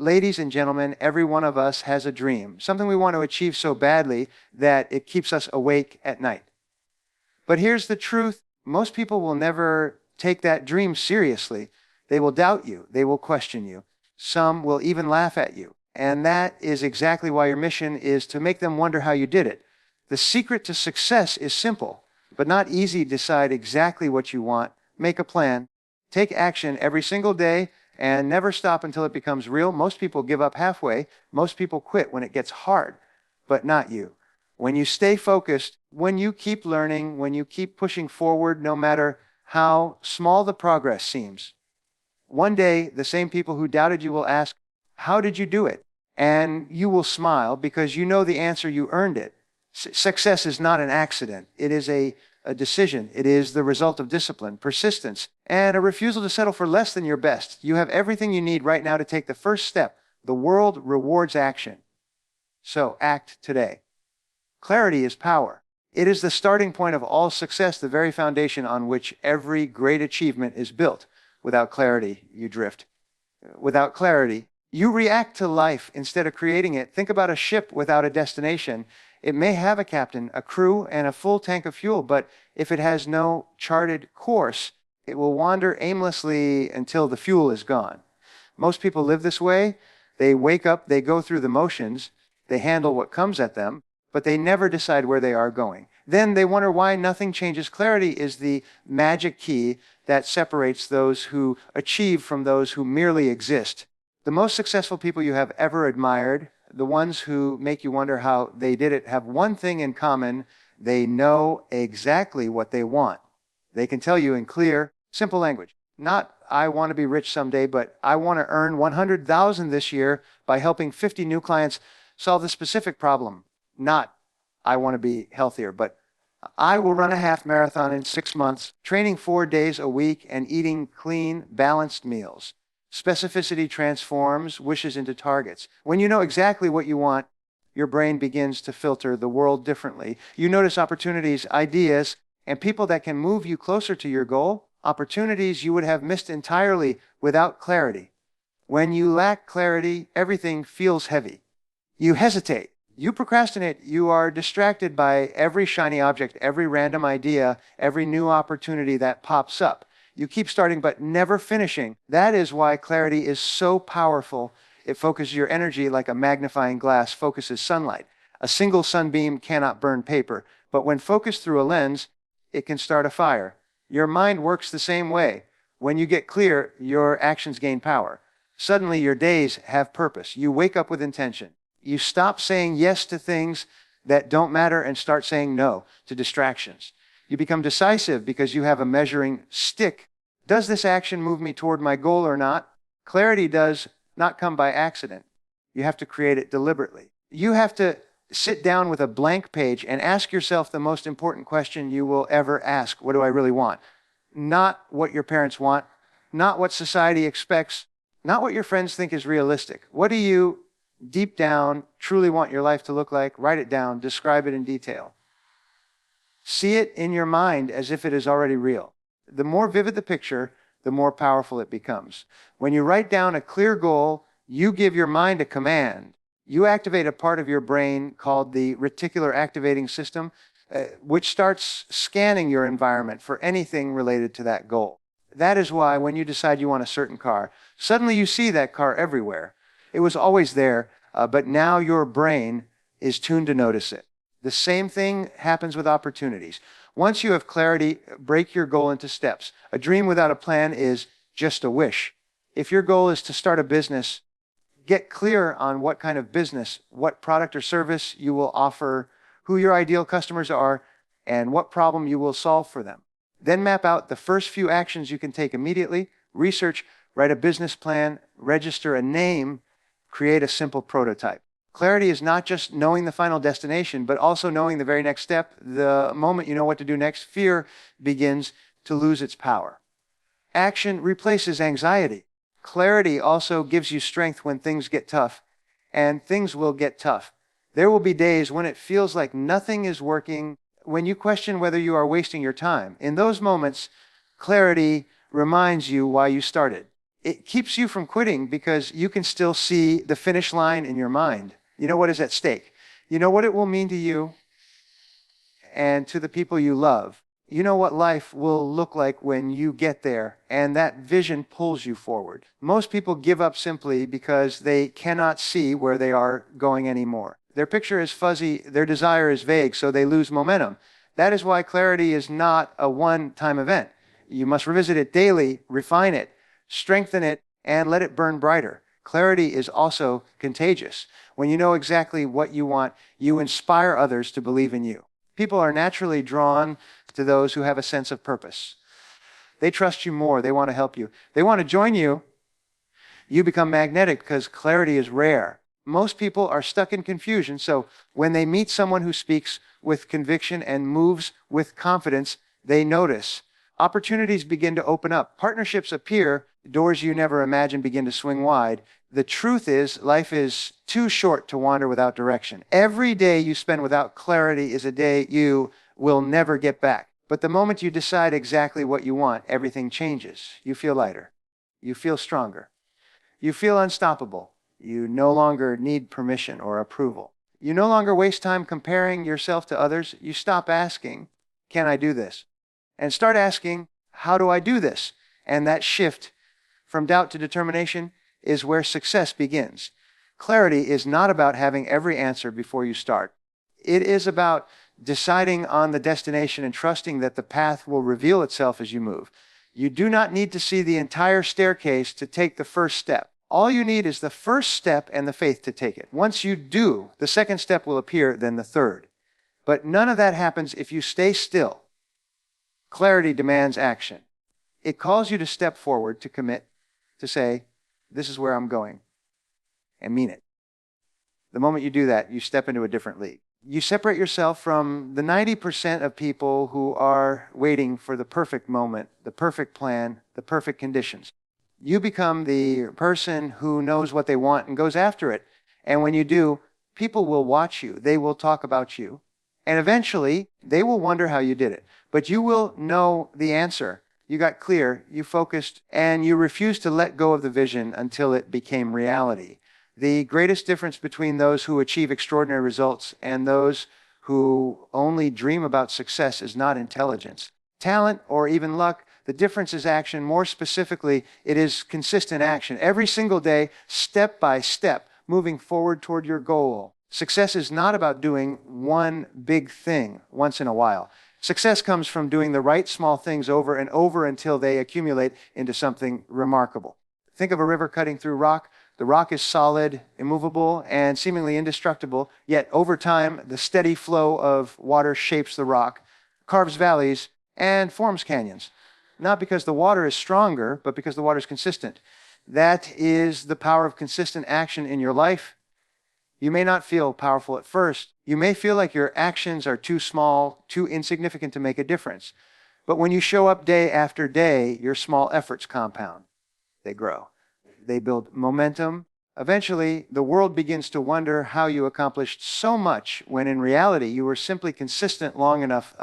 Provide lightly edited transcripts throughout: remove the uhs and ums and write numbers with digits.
Ladies and gentlemen, every one of us has a dream, something we want to achieve so badly that it keeps us awake at night. But here's the truth. Most people will never take that dream seriously. They will doubt you. They will question you. Some will even laugh at you. And that is exactly why your mission is to make them wonder how you did it. The secret to success is simple, but not easy. Decide exactly what you want. Make a plan. Take action every single day and never stop until it becomes real. Most people give up halfway. Most people quit when it gets hard, but not you. When you stay focused, when you keep learning, when you keep pushing forward, no matter how small the progress seems, one day the same people who doubted you will ask, "How did you do it?" And you will smile because you know the answer. You earned it. Success is not an accident. It is a decision. It is the result of discipline, persistence, and a refusal to settle for less than your best. You have everything you need right now to take the first step. The world rewards action. So act today. Clarity is power. It is the starting point of all success, the very foundation on which every great achievement is built. Without clarity, you drift. Without clarity, you react to life instead of creating it. Think about a ship without a destination. It may have a captain, a crew, and a full tank of fuel, but if it has no charted course, it will wander aimlessly until the fuel is gone. Most people live this way. They wake up, they go through the motions, they handle what comes at them, but they never decide where they are going. Then they wonder why nothing changes. Clarity is the magic key that separates those who achieve from those who merely exist. The most successful people you have ever admired, the ones who make you wonder how they did it, have one thing in common. They know exactly what they want. They can tell you in clear, simple language. Not, "I want to be rich someday," but "I want to earn 100,000 this year by helping 50 new clients solve the specific problem." Not, "I want to be healthier," but "I will run a half marathon in 6 months, training 4 days a week and eating clean, balanced meals." Specificity transforms wishes into targets. When you know exactly what you want, your brain begins to filter the world differently. You notice opportunities, ideas, and people that can move you closer to your goal, opportunities you would have missed entirely without clarity. When you lack clarity, everything feels heavy. You hesitate. You procrastinate. You are distracted by every shiny object, every random idea, every new opportunity that pops up. You keep starting but never finishing. That is why clarity is so powerful. It focuses your energy like a magnifying glass focuses sunlight. A single sunbeam cannot burn paper, but when focused through a lens, it can start a fire. Your mind works the same way. When you get clear, your actions gain power. Suddenly, your days have purpose. You wake up with intention. You stop saying yes to things that don't matter and start saying no to distractions. You become decisive because you have a measuring stick. Does this action move me toward my goal or not? Clarity does not come by accident. You have to create it deliberately. You have to sit down with a blank page and ask yourself the most important question you will ever ask. What do I really want? Not what your parents want, not what society expects, not what your friends think is realistic. What do you, deep down, truly want your life to look like? Write it down, describe it in detail. See it in your mind as if it is already real. The more vivid the picture, the more powerful it becomes. When you write down a clear goal, you give your mind a command. You activate a part of your brain called the reticular activating system, which starts scanning your environment for anything related to that goal. That is why when you decide you want a certain car, suddenly you see that car everywhere. It was always there, but now your brain is tuned to notice it. The same thing happens with opportunities. Once you have clarity, break your goal into steps. A dream without a plan is just a wish. If your goal is to start a business, get clear on what kind of business, what product or service you will offer, who your ideal customers are, and what problem you will solve for them. Then map out the first few actions you can take immediately. Research, write a business plan, register a name, create a simple prototype. Clarity is not just knowing the final destination, but also knowing the very next step. The moment you know what to do next, fear begins to lose its power. Action replaces anxiety. Clarity also gives you strength when things get tough, and things will get tough. There will be days when it feels like nothing is working, when you question whether you are wasting your time. In those moments, clarity reminds you why you started. It keeps you from quitting because you can still see the finish line in your mind. You know what is at stake. You know what it will mean to you and to the people you love. You know what life will look like when you get there, and that vision pulls you forward. Most people give up simply because they cannot see where they are going anymore. Their picture is fuzzy, their desire is vague, so they lose momentum. That is why clarity is not a one-time event. You must revisit it daily, refine it, strengthen it, and let it burn brighter. Clarity is also contagious. When you know exactly what you want, you inspire others to believe in you. People are naturally drawn to those who have a sense of purpose. They trust you more. They want to help you. They want to join you. You become magnetic because clarity is rare. Most people are stuck in confusion, so when they meet someone who speaks with conviction and moves with confidence, they notice. Opportunities begin to open up. Partnerships appear. Doors you never imagined begin to swing wide. The truth is, life is too short to wander without direction. Every day you spend without clarity is a day you will never get back. But the moment you decide exactly what you want, everything changes. You feel lighter. You feel stronger. You feel unstoppable. You no longer need permission or approval. You no longer waste time comparing yourself to others. You stop asking, can I do this? And start asking, how do I do this? And that shift from doubt to determination is where success begins. Clarity is not about having every answer before you start. It is about deciding on the destination and trusting that the path will reveal itself as you move. You do not need to see the entire staircase to take the first step. All you need is the first step and the faith to take it. Once you do, the second step will appear, then the third. But none of that happens if you stay still. Clarity demands action. It calls you to step forward, to commit, to say, this is where I'm going, and mean it. The moment you do that, you step into a different league. You separate yourself from the 90% of people who are waiting for the perfect moment, the perfect plan, the perfect conditions. You become the person who knows what they want and goes after it. And when you do, people will watch you. They will talk about you. And eventually, they will wonder how you did it. But you will know the answer. You got clear, you focused, and you refused to let go of the vision until it became reality. The greatest difference between those who achieve extraordinary results and those who only dream about success is not intelligence, talent, or even luck. The difference is action. More specifically, it is consistent action. Every single day, step by step, moving forward toward your goal. Success is not about doing one big thing once in a while. Success comes from doing the right small things over and over until they accumulate into something remarkable. Think of a river cutting through rock. The rock is solid, immovable, and seemingly indestructible, yet over time, the steady flow of water shapes the rock, carves valleys, and forms canyons. Not because the water is stronger, but because the water is consistent. That is the power of consistent action in your life. You may not feel powerful at first. You may feel like your actions are too small, too insignificant to make a difference. But when you show up day after day, your small efforts compound. They grow. They build momentum. Eventually, the world begins to wonder how you accomplished so much when in reality you were simply consistent long enough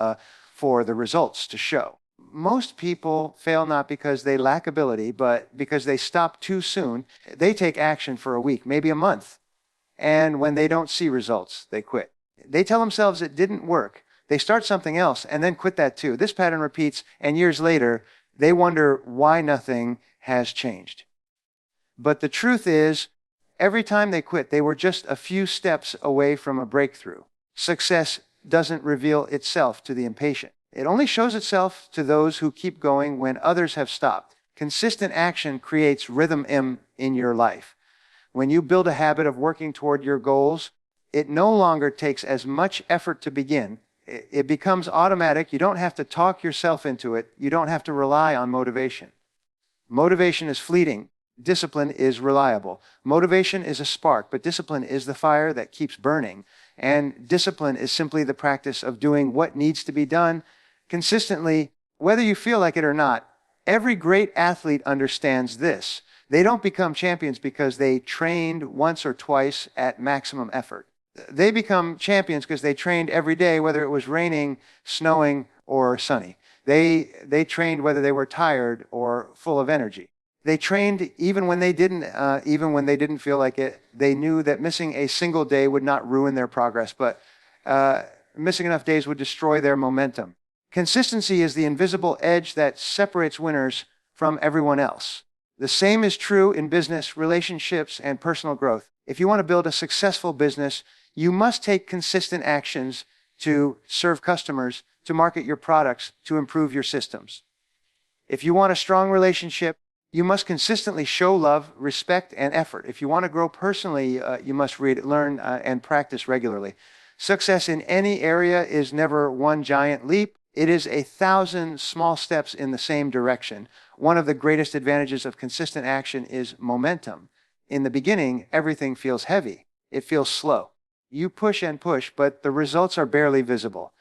for the results to show. Most people fail not because they lack ability, but because they stop too soon. They take action for a week, maybe a month. And when they don't see results, they quit. They tell themselves it didn't work. They start something else and then quit that too. This pattern repeats, and years later, they wonder why nothing has changed. But the truth is, every time they quit, they were just a few steps away from a breakthrough. Success doesn't reveal itself to the impatient. It only shows itself to those who keep going when others have stopped. Consistent action creates rhythm in your life. When you build a habit of working toward your goals, it no longer takes as much effort to begin. It becomes automatic. You don't have to talk yourself into it. You don't have to rely on motivation. Motivation is fleeting. Discipline is reliable. Motivation is a spark, but discipline is the fire that keeps burning. And discipline is simply the practice of doing what needs to be done consistently, whether you feel like it or not. Every great athlete understands this. They don't become champions because they trained once or twice at maximum effort. They become champions because they trained every day, whether it was raining, snowing, or sunny. They trained whether they were tired or full of energy. They trained even when they didn't feel like it. They knew that missing a single day would not ruin their progress, but missing enough days would destroy their momentum. Consistency is the invisible edge that separates winners from everyone else. The same is true in business, relationships, and personal growth. If you want to build a successful business, you must take consistent actions to serve customers, to market your products, to improve your systems. If you want a strong relationship, you must consistently show love, respect, and effort. If you want to grow personally, you must read, learn, and practice regularly. Success in any area is never one giant leap. It is 1,000 small steps in the same direction. One of the greatest advantages of consistent action is momentum. In the beginning, everything feels heavy. It feels slow. You push and push, but the results are barely visible.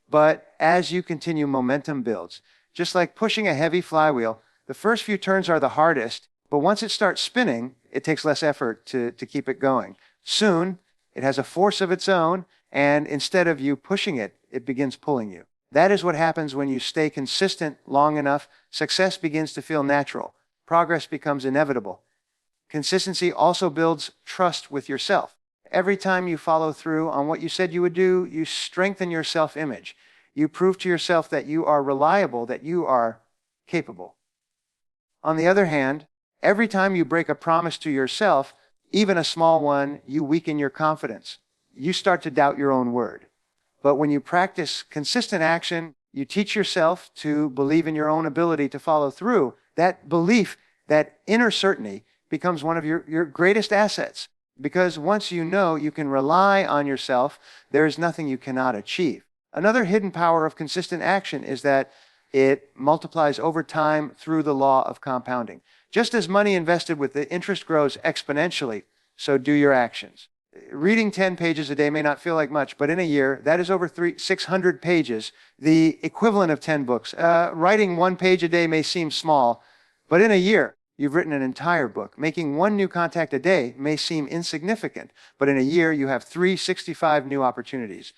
But as you continue, momentum builds. Just like pushing a heavy flywheel, the first few turns are the hardest, but once it starts spinning, it takes less effort to keep it going. Soon, it has a force of its own, and instead of you pushing it, it begins pulling you. That is what happens when you stay consistent long enough. Success begins to feel natural. Progress becomes inevitable. Consistency also builds trust with yourself. Every time you follow through on what you said you would do, you strengthen your self-image. You prove to yourself that you are reliable, that you are capable. On the other hand, every time you break a promise to yourself, even a small one, you weaken your confidence. You start to doubt your own word. But when you practice consistent action, you teach yourself to believe in your own ability to follow through. That belief, that inner certainty, becomes one of your greatest assets. Because once you know you can rely on yourself, there is nothing you cannot achieve. Another hidden power of consistent action is that it multiplies over time through the law of compounding. Just as money invested with the interest grows exponentially, so do your actions. Reading 10 pages a day may not feel like much, but in a year, that is over 600 pages, the equivalent of 10 books. Writing 1 page a day may seem small, but in a year, you've written an entire book. Making 1 new contact a day may seem insignificant, but in a year, you have 365 new opportunities.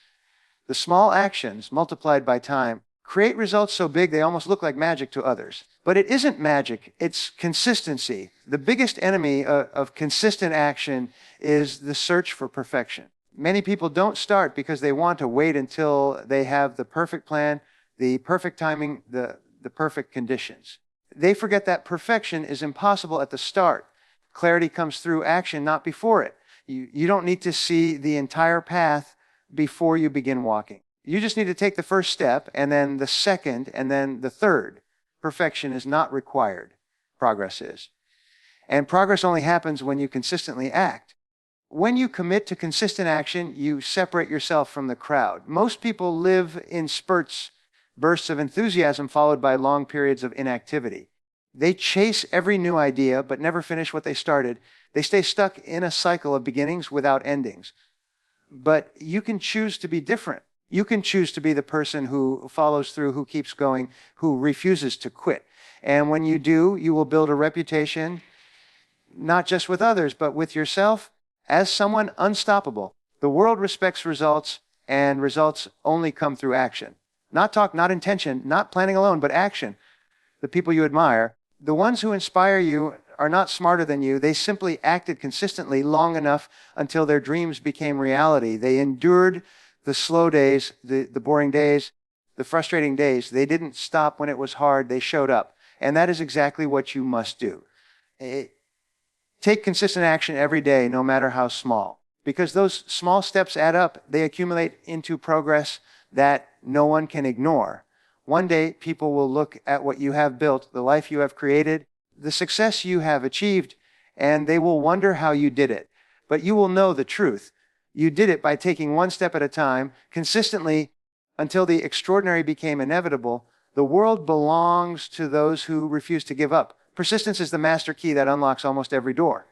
The small actions, multiplied by time, create results so big they almost look like magic to others. But it isn't magic, it's consistency. The biggest enemy of consistent action is the search for perfection. Many people don't start because they want to wait until they have the perfect plan, the perfect timing, the perfect conditions. They forget that perfection is impossible at the start. Clarity comes through action, not before it. You don't need to see the entire path before you begin walking. You just need to take the first step, and then the second, and then the third. Perfection is not required. Progress is. And progress only happens when you consistently act. When you commit to consistent action, you separate yourself from the crowd. Most people live in spurts, bursts of enthusiasm followed by long periods of inactivity. They chase every new idea, but never finish what they started. They stay stuck in a cycle of beginnings without endings. But you can choose to be different. You can choose to be the person who follows through, who keeps going, who refuses to quit. And when you do, you will build a reputation, not just with others, but with yourself, as someone unstoppable. The world respects results, and results only come through action. Not talk, not intention, not planning alone, but action. The people you admire, the ones who inspire you, are not smarter than you. They simply acted consistently long enough until their dreams became reality. They endured the slow days, the boring days, the frustrating days. They didn't stop when it was hard. They showed up. And that is exactly what you must do. Take consistent action every day, no matter how small. Because those small steps add up. They accumulate into progress that no one can ignore. One day, people will look at what you have built, the life you have created, the success you have achieved, and they will wonder how you did it. But you will know the truth. You did it by taking one step at a time, consistently, until the extraordinary became inevitable. The world belongs to those who refuse to give up. Persistence is the master key that unlocks almost every door.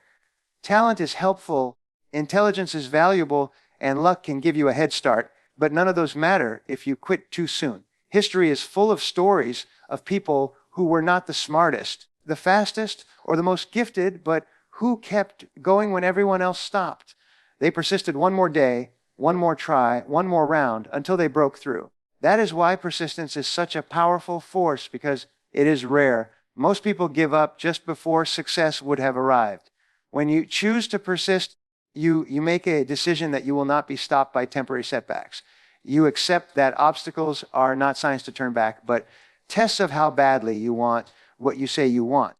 Talent is helpful, intelligence is valuable, and luck can give you a head start, but none of those matter if you quit too soon. History is full of stories of people who were not the smartest, the fastest, or the most gifted, but who kept going when everyone else stopped. They persisted one more day, one more try, one more round, until they broke through. That is why persistence is such a powerful force, because it is rare. Most people give up just before success would have arrived. When you choose to persist, you make a decision that you will not be stopped by temporary setbacks. You accept that obstacles are not signs to turn back, but tests of how badly you want what you say you want.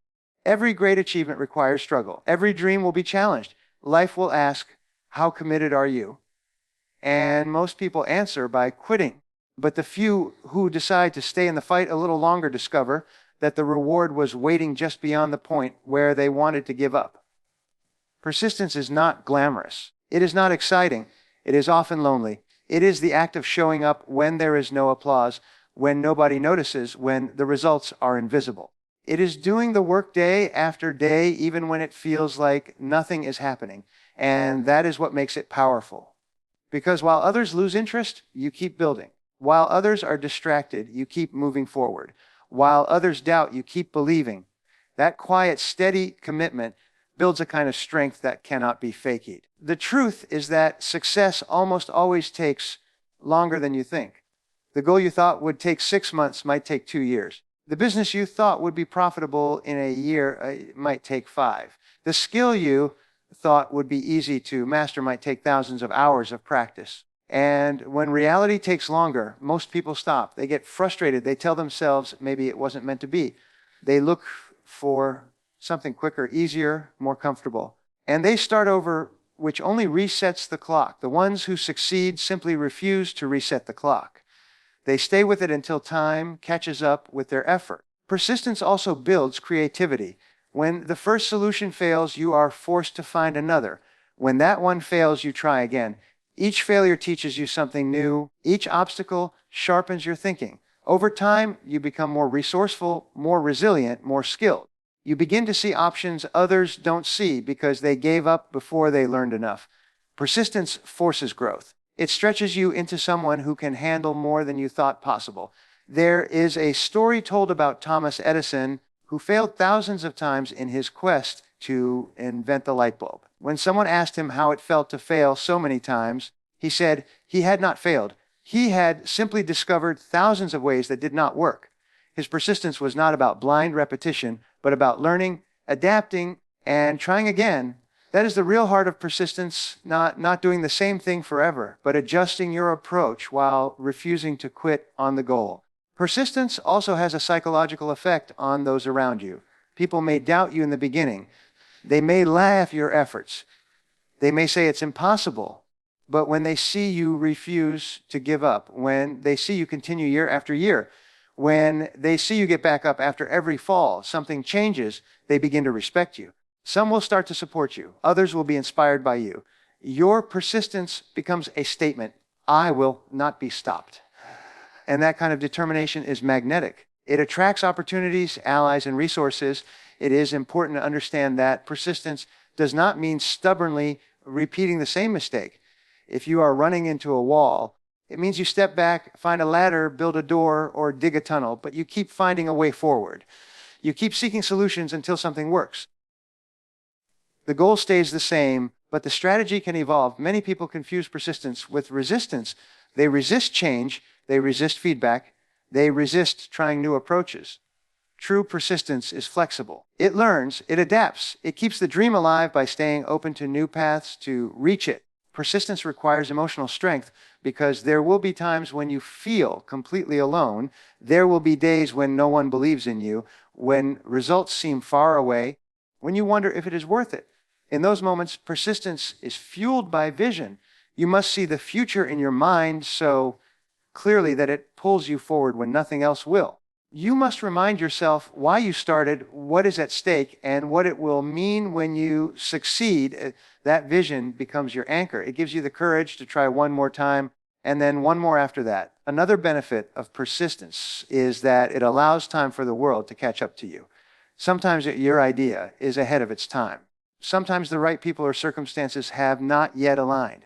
Every great achievement requires struggle. Every dream will be challenged. Life will ask, how committed are you? And most people answer by quitting. But the few who decide to stay in the fight a little longer discover that the reward was waiting just beyond the point where they wanted to give up. Persistence is not glamorous. It is not exciting. It is often lonely. It is the act of showing up when there is no applause, when nobody notices, when the results are invisible. It is doing the work day after day, even when it feels like nothing is happening. And that is what makes it powerful. Because while others lose interest, you keep building. While others are distracted, you keep moving forward. While others doubt, you keep believing. That quiet, steady commitment builds a kind of strength that cannot be faked. The truth is that success almost always takes longer than you think. The goal you thought would take 6 months might take 2 years. The business you thought would be profitable in a year might take 5. The skill you thought would be easy to master might take thousands of hours of practice. And when reality takes longer, most people stop. They get frustrated. They tell themselves maybe it wasn't meant to be. They look for something quicker, easier, more comfortable. And they start over, which only resets the clock. The ones who succeed simply refuse to reset the clock. They stay with it until time catches up with their effort. Persistence also builds creativity. When the first solution fails, you are forced to find another. When that one fails, you try again. Each failure teaches you something new. Each obstacle sharpens your thinking. Over time, you become more resourceful, more resilient, more skilled. You begin to see options others don't see because they gave up before they learned enough. Persistence forces growth. It stretches you into someone who can handle more than you thought possible. There is a story told about Thomas Edison, who failed thousands of times in his quest to invent the light bulb. When someone asked him how it felt to fail so many times, he said he had not failed. He had simply discovered thousands of ways that did not work. His persistence was not about blind repetition, but about learning, adapting, and trying again. That is the real heart of persistence, not doing the same thing forever, but adjusting your approach while refusing to quit on the goal. Persistence also has a psychological effect on those around you. People may doubt you in the beginning. They may laugh at your efforts. They may say it's impossible. But when they see you refuse to give up, when they see you continue year after year, when they see you get back up after every fall, something changes, they begin to respect you. Some will start to support you. Others will be inspired by you. Your persistence becomes a statement, I will not be stopped. And that kind of determination is magnetic. It attracts opportunities, allies, and resources. It is important to understand that persistence does not mean stubbornly repeating the same mistake. If you are running into a wall, it means you step back, find a ladder, build a door, or dig a tunnel, but you keep finding a way forward. You keep seeking solutions until something works. The goal stays the same, but the strategy can evolve. Many people confuse persistence with resistance. They resist change, they resist feedback, they resist trying new approaches. True persistence is flexible. It learns, it adapts, it keeps the dream alive by staying open to new paths to reach it. Persistence requires emotional strength because there will be times when you feel completely alone. There will be days when no one believes in you, when results seem far away, when you wonder if it is worth it. In those moments, persistence is fueled by vision. You must see the future in your mind so clearly that it pulls you forward when nothing else will. You must remind yourself why you started, what is at stake, and what it will mean when you succeed. That vision becomes your anchor. It gives you the courage to try one more time, and then one more after that. Another benefit of persistence is that it allows time for the world to catch up to you. Sometimes your idea is ahead of its time. Sometimes the right people or circumstances have not yet aligned.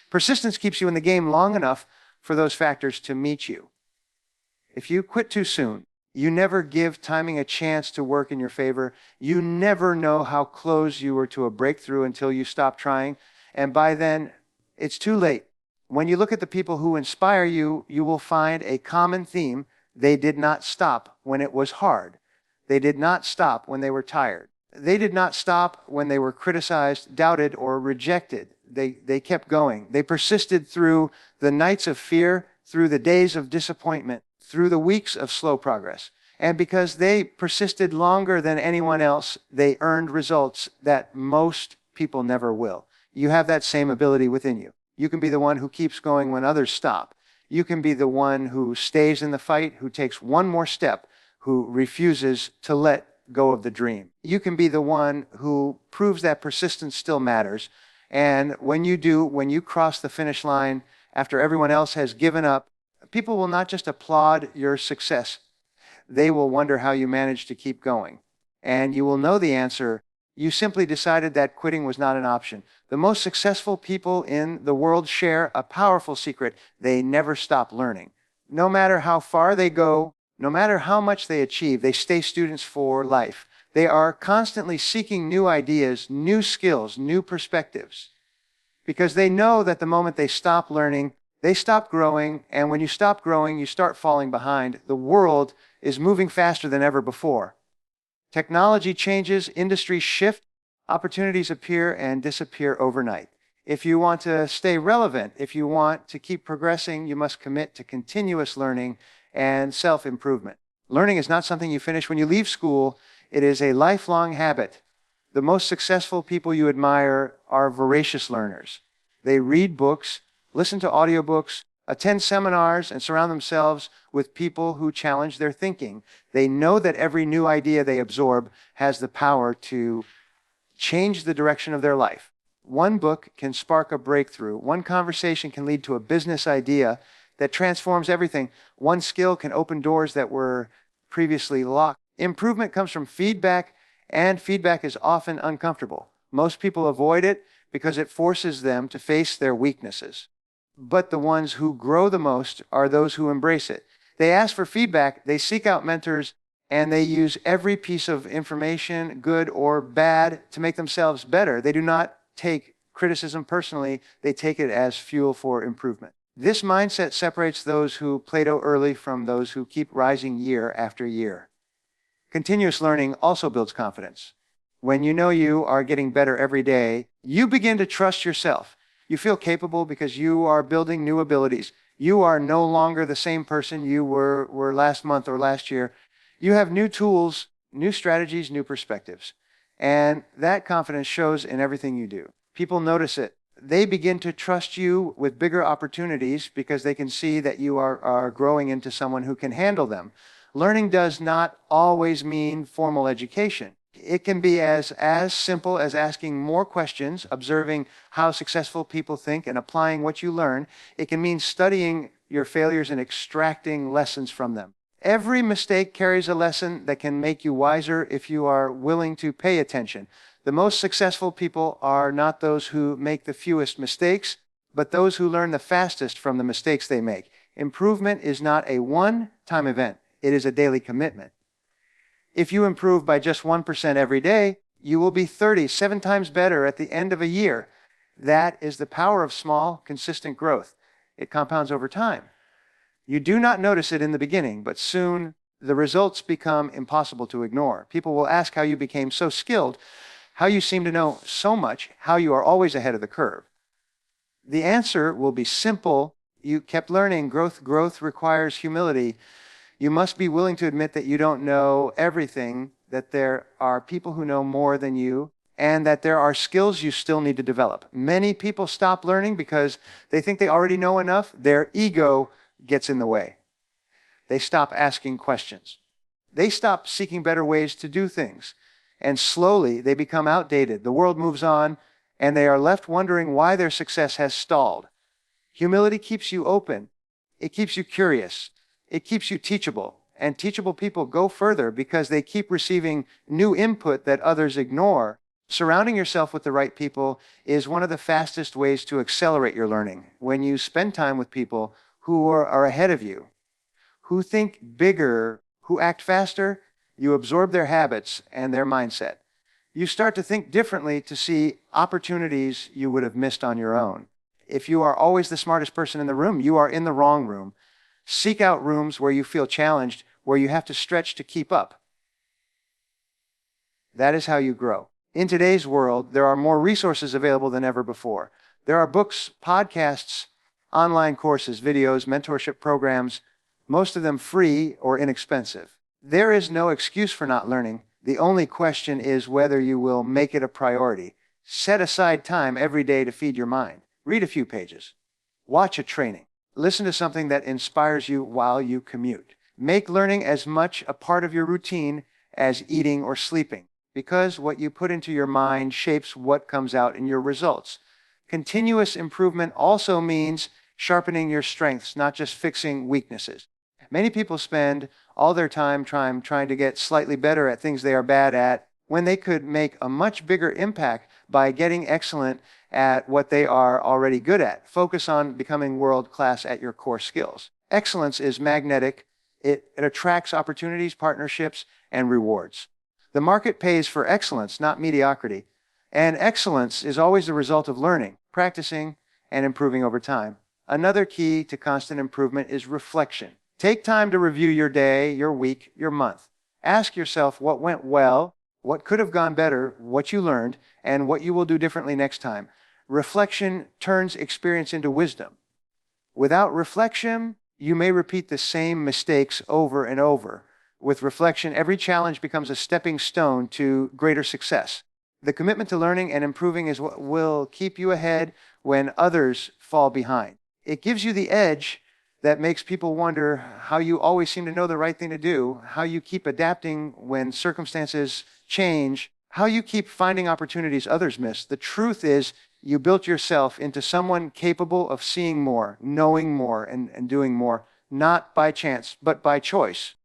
Persistence keeps you in the game long enough for those factors to meet you. If you quit too soon, you never give timing a chance to work in your favor. You never know how close you were to a breakthrough until you stop trying. And by then, it's too late. When you look at the people who inspire you, you will find a common theme. They did not stop when it was hard. They did not stop when they were tired. They did not stop when they were criticized, doubted, or rejected. They kept going. They persisted through the nights of fear, through the days of disappointment, through the weeks of slow progress. And because they persisted longer than anyone else, they earned results that most people never will. You have that same ability within you. You can be the one who keeps going when others stop. You can be the one who stays in the fight, who takes one more step, who refuses to let go of the dream. You can be the one who proves that persistence still matters. And when you do, when you cross the finish line after everyone else has given up, people will not just applaud your success. They will wonder how you managed to keep going. And you will know the answer. You simply decided that quitting was not an option. The most successful people in the world share a powerful secret. They never stop learning. No matter how far they go, no matter how much they achieve, they stay students for life. They are constantly seeking new ideas, new skills, new perspectives, because they know that the moment they stop learning, they stop growing, and when you stop growing, you start falling behind. The world is moving faster than ever before. Technology changes, industries shift, opportunities appear and disappear overnight. If you want to stay relevant, if you want to keep progressing, you must commit to continuous learning and self-improvement. Learning is not something you finish when you leave school. It is a lifelong habit. The most successful people you admire are voracious learners. They read books, listen to audiobooks, attend seminars, and surround themselves with people who challenge their thinking. They know that every new idea they absorb has the power to change the direction of their life. One book can spark a breakthrough. One conversation can lead to a business idea that transforms everything. One skill can open doors that were previously locked. Improvement comes from feedback, and feedback is often uncomfortable. Most people avoid it because it forces them to face their weaknesses. But the ones who grow the most are those who embrace it. They ask for feedback, they seek out mentors, and they use every piece of information, good or bad, to make themselves better. They do not take criticism personally, they take it as fuel for improvement. This mindset separates those who plateau early from those who keep rising year after year. Continuous learning also builds confidence. When you know you are getting better every day, you begin to trust yourself. You feel capable because you are building new abilities. You are no longer the same person you were last month or last year. You have new tools, new strategies, new perspectives. And that confidence shows in everything you do. People notice it. They begin to trust you with bigger opportunities because they can see that you are growing into someone who can handle them. Learning does not always mean formal education. It can be as simple as asking more questions, observing how successful people think, and applying what you learn. It can mean studying your failures and extracting lessons from them. Every mistake carries a lesson that can make you wiser if you are willing to pay attention. The most successful people are not those who make the fewest mistakes, but those who learn the fastest from the mistakes they make. Improvement is not a one-time event. It is a daily commitment. If you improve by just 1% every day, you will be 37 times better at the end of a year. That is the power of small, consistent growth. It compounds over time. You do not notice it in the beginning, but soon the results become impossible to ignore. People will ask how you became so skilled, how you seem to know so much, how you are always ahead of the curve. The answer will be simple. You kept learning. Growth requires humility. You must be willing to admit that you don't know everything, that there are people who know more than you, and that there are skills you still need to develop. Many people stop learning because they think they already know enough. Their ego gets in the way. They stop asking questions. They stop seeking better ways to do things. And slowly they become outdated. The world moves on, and they are left wondering why their success has stalled. Humility keeps you open. It keeps you curious. It keeps you teachable. And teachable people go further because they keep receiving new input that others ignore. Surrounding yourself with the right people is one of the fastest ways to accelerate your learning. When you spend time with people who are ahead of you, who think bigger, who act faster, you absorb their habits and their mindset. You start to think differently, to see opportunities you would have missed on your own. If you are always the smartest person in the room, you are in the wrong room. Seek out rooms where you feel challenged, where you have to stretch to keep up. That is how you grow. In today's world, there are more resources available than ever before. There are books, podcasts, online courses, videos, mentorship programs, most of them free or inexpensive. There is no excuse for not learning. The only question is whether you will make it a priority. Set aside time every day to feed your mind. Read a few pages. Watch a training. Listen to something that inspires you while you commute. Make learning as much a part of your routine as eating or sleeping, because what you put into your mind shapes what comes out in your results. Continuous improvement also means sharpening your strengths, not just fixing weaknesses. Many people spend all their time trying to get slightly better at things they are bad at, when they could make a much bigger impact by getting excellent at what they are already good at. Focus on becoming world-class at your core skills. Excellence is magnetic. It attracts opportunities, partnerships, and rewards. The market pays for excellence, not mediocrity. And excellence is always the result of learning, practicing, and improving over time. Another key to constant improvement is reflection. Take time to review your day, your week, your month. Ask yourself what went well, what could have gone better, what you learned, and what you will do differently next time. Reflection turns experience into wisdom. Without reflection, you may repeat the same mistakes over and over. With reflection, every challenge becomes a stepping stone to greater success. The commitment to learning and improving is what will keep you ahead when others fall behind. It gives you the edge that makes people wonder how you always seem to know the right thing to do, how you keep adapting when circumstances change, how you keep finding opportunities others miss. The truth is, you built yourself into someone capable of seeing more, knowing more, and doing more, not by chance, but by choice.